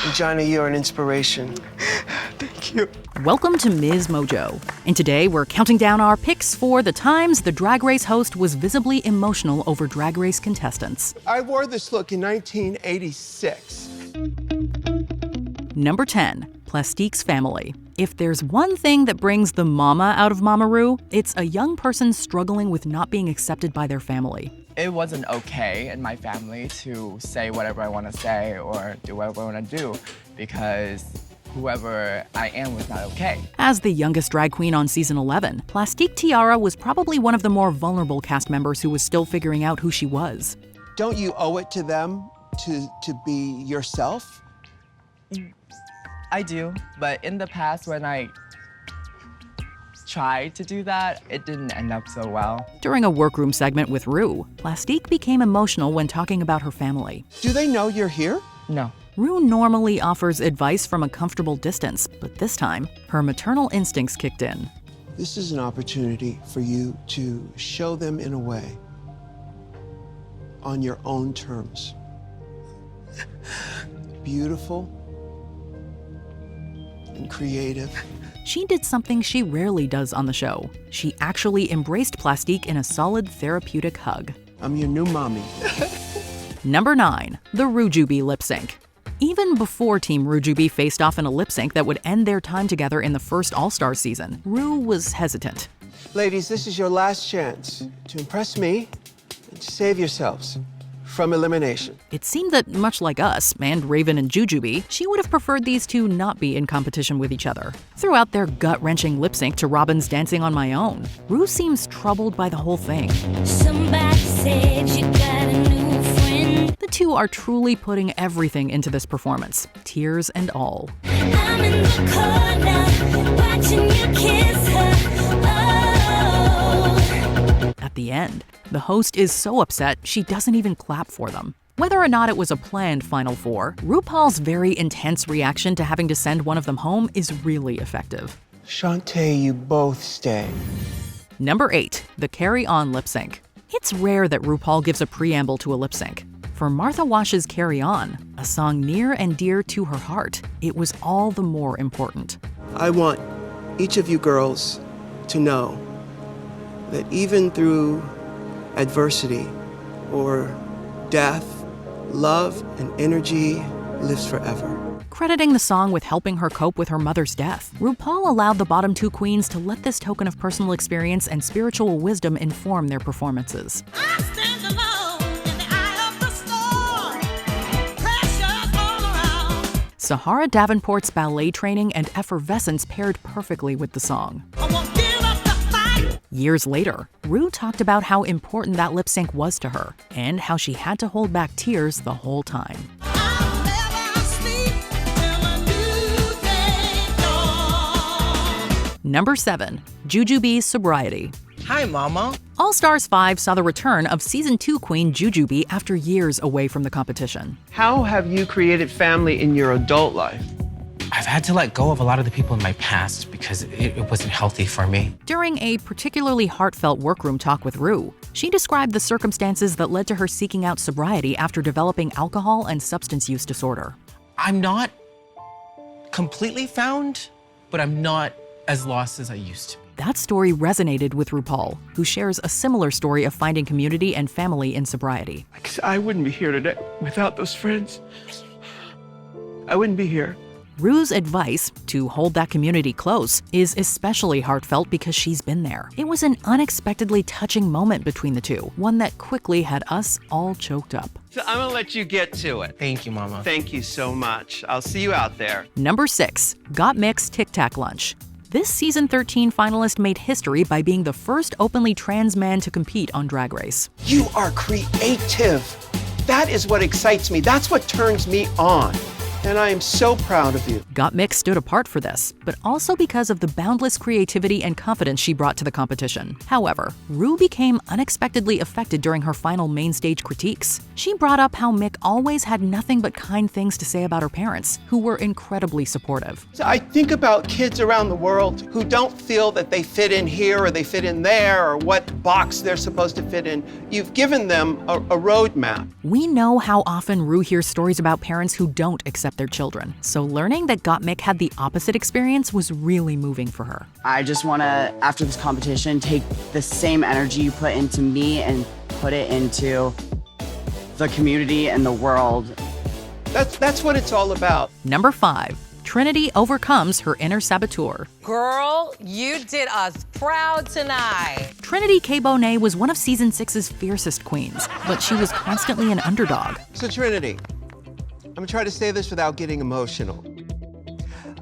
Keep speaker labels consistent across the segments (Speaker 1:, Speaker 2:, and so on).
Speaker 1: And Johnny, you're an inspiration.
Speaker 2: Thank you.
Speaker 3: Welcome to MsMojo. And today we're counting down our picks for the times the Drag Race host was visibly emotional over Drag Race contestants.
Speaker 1: I wore this look in 1986.
Speaker 3: Number 10, Plastique's family. If there's one thing that brings the mama out of Mama Ru, it's a young person struggling with not being accepted by their family.
Speaker 2: It wasn't okay in my family to say whatever I want to say or do whatever I want to do because whoever I am was not okay.
Speaker 3: As the youngest drag queen on season 11, Plastique Tiara was probably one of the more vulnerable cast members who was still figuring out who she was.
Speaker 1: Don't you owe it to them to be yourself?
Speaker 2: I do, but in the past when I tried to do that, it didn't end up so well.
Speaker 3: During a workroom segment with Ru, Plastique became emotional when talking about her family.
Speaker 1: Do they know you're here?
Speaker 2: No.
Speaker 3: Ru normally offers advice from a comfortable distance, but this time, her maternal instincts kicked in.
Speaker 1: This is an opportunity for you to show them in a way on your own terms. Beautiful and creative.
Speaker 3: She did something she rarely does on the show. She actually embraced Plastique in a solid therapeutic hug.
Speaker 1: I'm your new mommy.
Speaker 3: Number 9, the Jujubee lip sync. Even before Team Jujubee faced off in a lip sync that would end their time together in the first All-Stars season, Ru was hesitant.
Speaker 1: Ladies, this is your last chance to impress me and to save yourselves from elimination.
Speaker 3: It seemed that, much like us, and Raven and Jujubee, she would have preferred these two not be in competition with each other. Throughout their gut-wrenching lip sync to Robin's Dancing on My Own, Ru seems troubled by the whole thing.
Speaker 4: Somebody said you got a new friend.
Speaker 3: The two are truly putting everything into this performance, tears and all.
Speaker 4: I'm in the corner, watching you kiss her. Oh.
Speaker 3: At the end, the host is so upset she doesn't even clap for them. Whether or not it was a planned Final Four, RuPaul's very intense reaction to having to send one of them home is really effective.
Speaker 1: Shantae, you both stay.
Speaker 3: Number 8, the Carry On lip sync. It's rare that RuPaul gives a preamble to a lip sync. For Martha Wash's Carry On, a song near and dear to her heart, it was all the more important.
Speaker 1: I want each of you girls to know that even through adversity or death, love and energy lives forever.
Speaker 3: Crediting the song with helping her cope with her mother's death, RuPaul allowed the bottom two queens to let this token of personal experience and spiritual wisdom inform their performances.
Speaker 4: I stand alone in the eye of the storm. Pressure all around.
Speaker 3: Sahara Davenport's ballet training and effervescence paired perfectly with the song.
Speaker 4: I won't give up the fight.
Speaker 3: Years later, Ru talked about how important that lip sync was to her and how she had to hold back tears the whole time.
Speaker 4: I'll never sleep till a new day dawns.
Speaker 3: Number 7, Jujubee's Sobriety.
Speaker 2: Hi, Mama.
Speaker 3: All Stars 5 saw the return of Season 2 queen Jujubee after years away from the competition.
Speaker 1: How have you created family in your adult life?
Speaker 5: I've had to let go of a lot of the people in my past because it wasn't healthy for me.
Speaker 3: During a particularly heartfelt workroom talk with Ru, she described the circumstances that led to her seeking out sobriety after developing alcohol and substance use disorder.
Speaker 5: I'm not completely found, but I'm not as lost as I used to be.
Speaker 3: That story resonated with RuPaul, who shares a similar story of finding community and family in sobriety.
Speaker 1: I wouldn't be here today without those friends. I wouldn't be here.
Speaker 3: Ru's advice, to hold that community close, is especially heartfelt because she's been there. It was an unexpectedly touching moment between the two, one that quickly had us all choked up.
Speaker 1: So I'm gonna let you get to it.
Speaker 5: Thank you, Mama.
Speaker 1: Thank you so much. I'll see you out there.
Speaker 3: Number 6, Got Mixed Tic Tac Lunch. This season 13 finalist made history by being the first openly trans man to compete on Drag Race.
Speaker 1: You are creative. That is what excites me. That's what turns me on. And I am so proud of you.
Speaker 3: Got Mixed stood apart for this, but also because of the boundless creativity and confidence she brought to the competition. However, Ru became unexpectedly affected during her final main stage critiques. She brought up how Mick always had nothing but kind things to say about her parents, who were incredibly supportive.
Speaker 1: So I think about kids around the world who don't feel that they fit in here or they fit in there or what box they're supposed to fit in. You've given them a roadmap.
Speaker 3: We know how often Ru hears stories about parents who don't accept not their children, so learning that Gottmik had the opposite experience was really moving for her.
Speaker 6: I just want to, after this competition, take the same energy you put into me and put it into the community and the world.
Speaker 1: That's what it's all about.
Speaker 3: Number 5. Trinity overcomes her inner saboteur.
Speaker 7: Girl, you did us proud tonight.
Speaker 3: Trinity Konet was one of season 6's fiercest queens, but she was constantly an underdog.
Speaker 1: So Trinity, I'm gonna try to say this without getting emotional.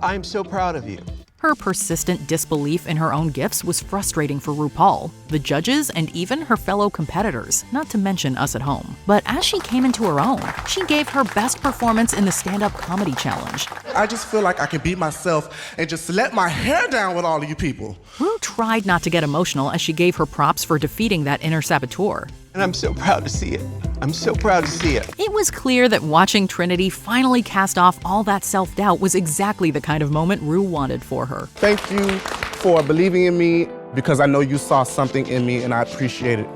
Speaker 1: I'm so proud of you.
Speaker 3: Her persistent disbelief in her own gifts was frustrating for RuPaul, the judges, and even her fellow competitors, not to mention us at home. But as she came into her own, she gave her best performance in the stand-up comedy challenge.
Speaker 8: I just feel like I can beat myself and just let my hair down with all of you people.
Speaker 3: Ru tried not to get emotional as she gave her props for defeating that inner saboteur.
Speaker 1: And I'm so proud to see it. I'm so proud to see it.
Speaker 3: It was clear that watching Trinity finally cast off all that self-doubt was exactly the kind of moment Ru wanted for her.
Speaker 8: Thank you for believing in me because I know you saw something in me and I appreciate it.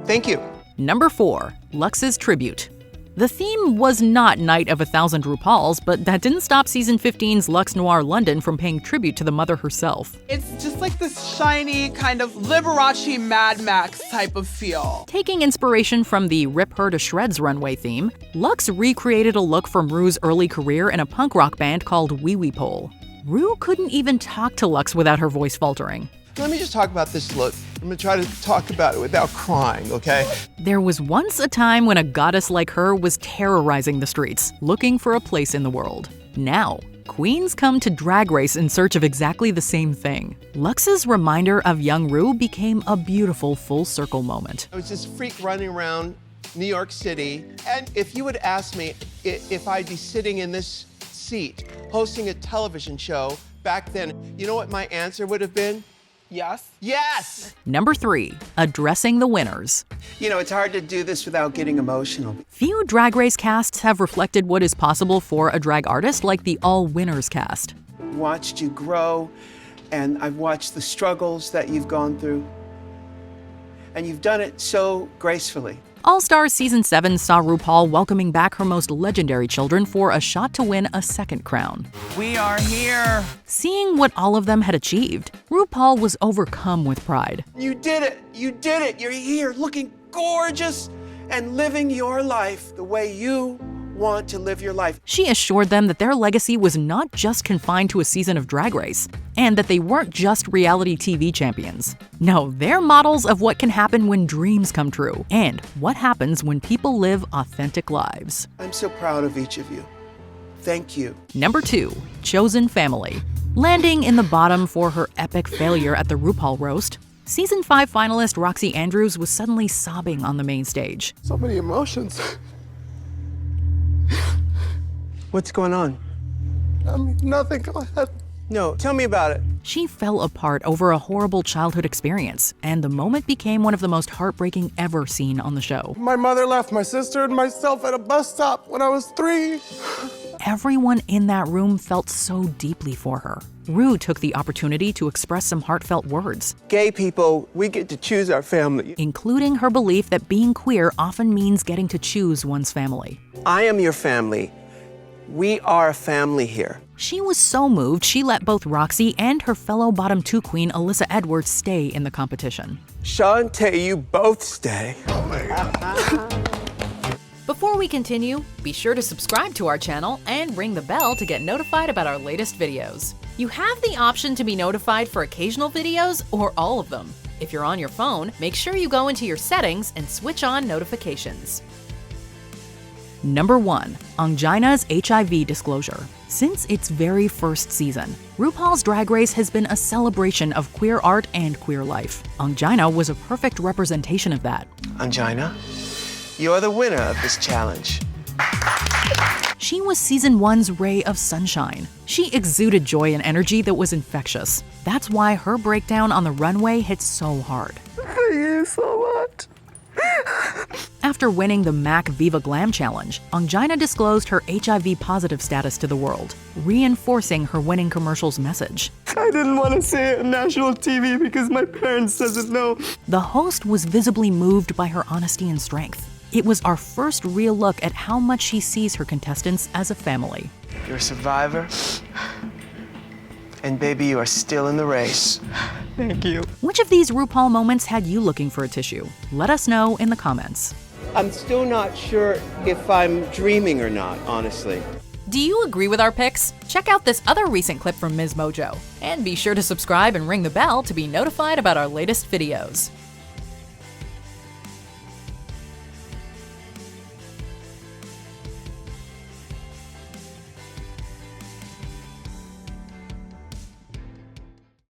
Speaker 1: Thank you.
Speaker 3: Number 4. Luxx's tribute. The theme was not Night of 1,000 RuPauls, but that didn't stop season 15's Luxx Noir London from paying tribute to the mother herself.
Speaker 9: It's just like this shiny kind of Liberace Mad Max type of feel.
Speaker 3: Taking inspiration from the Rip Her to Shreds runway theme, Luxx recreated a look from Ru's early career in a punk rock band called Wee Wee Pole. Ru couldn't even talk to Luxx without her voice faltering.
Speaker 1: Let me just talk about this look. I'm gonna try to talk about it without crying, okay?
Speaker 3: There was once a time when a goddess like her was terrorizing the streets, looking for a place in the world. Now, queens come to Drag Race in search of exactly the same thing. Luxx's reminder of young Ru became a beautiful full circle moment.
Speaker 1: I was this freak running around New York City, and if you would ask me if I'd be sitting in this seat hosting a television show back then, you know what my answer would have been?
Speaker 9: Yes.
Speaker 1: Yes!
Speaker 3: Number 3. Addressing the winners.
Speaker 1: You know, it's hard to do this without getting emotional.
Speaker 3: Few Drag Race casts have reflected what is possible for a drag artist like the All Winners cast.
Speaker 1: Watched you grow, and I've watched the struggles that you've gone through. And you've done it so gracefully.
Speaker 3: All Stars Season 7 saw RuPaul welcoming back her most legendary children for a shot to win a second crown.
Speaker 2: We are here.
Speaker 3: Seeing what all of them had achieved, RuPaul was overcome with pride.
Speaker 1: You did it! You did it! You're here looking gorgeous and living your life the way you want to live your life.
Speaker 3: She assured them that their legacy was not just confined to a season of Drag Race, and that they weren't just reality TV champions. No, they're models of what can happen when dreams come true, and what happens when people live authentic lives.
Speaker 1: I'm so proud of each of you. Thank you.
Speaker 3: Number 2. Chosen Family. Landing in the bottom for her epic failure at the RuPaul roast, Season 5 finalist Roxy Andrews was suddenly sobbing on the main stage.
Speaker 8: So many emotions.
Speaker 1: What's going on?
Speaker 8: I mean, nothing. Go ahead.
Speaker 1: No, tell me about it.
Speaker 3: She fell apart over a horrible childhood experience, and the moment became one of the most heartbreaking ever seen on the show.
Speaker 8: My mother left my sister and myself at a bus stop when I was 3.
Speaker 3: Everyone in that room felt so deeply for her. Ru took the opportunity to express some heartfelt words,
Speaker 1: Gay people, we get to choose our family.
Speaker 3: including her belief that being queer often means getting to choose one's family.
Speaker 1: I am your family. We are a family here.
Speaker 3: She was so moved, she let both Roxy and her fellow bottom 2 queen Alyssa Edwards stay in the competition.
Speaker 1: Shantae, you both stay.
Speaker 3: Before we continue, be sure to subscribe to our channel and ring the bell to get notified about our latest videos. You have the option to be notified for occasional videos or all of them. If you're on your phone, make sure you go into your settings and switch on notifications. Number 1. Angina's HIV Disclosure. Since its very first season, RuPaul's Drag Race has been a celebration of queer art and queer life. Angina was a perfect representation of that.
Speaker 1: Angina, you're the winner of this challenge.
Speaker 3: She was season 1's ray of sunshine. She exuded joy and energy that was infectious. That's why her breakdown on the runway hit so hard.
Speaker 8: Thank you so much.
Speaker 3: After winning the MAC Viva Glam Challenge, Angina disclosed her HIV positive status to the world, reinforcing her winning commercial's message.
Speaker 8: I didn't want to say it on national TV because my parents doesn't know.
Speaker 3: The host was visibly moved by her honesty and strength. It was our first real look at how much she sees her contestants as a family.
Speaker 1: You're a survivor. And baby, you are still in the race.
Speaker 3: Thank you. Which of these RuPaul moments had you looking for a tissue? Let us know in the comments.
Speaker 1: I'm still not sure if I'm dreaming or not, honestly.
Speaker 3: Do you agree with our picks? Check out this other recent clip from MsMojo. And be sure to subscribe and ring the bell to be notified about our latest videos.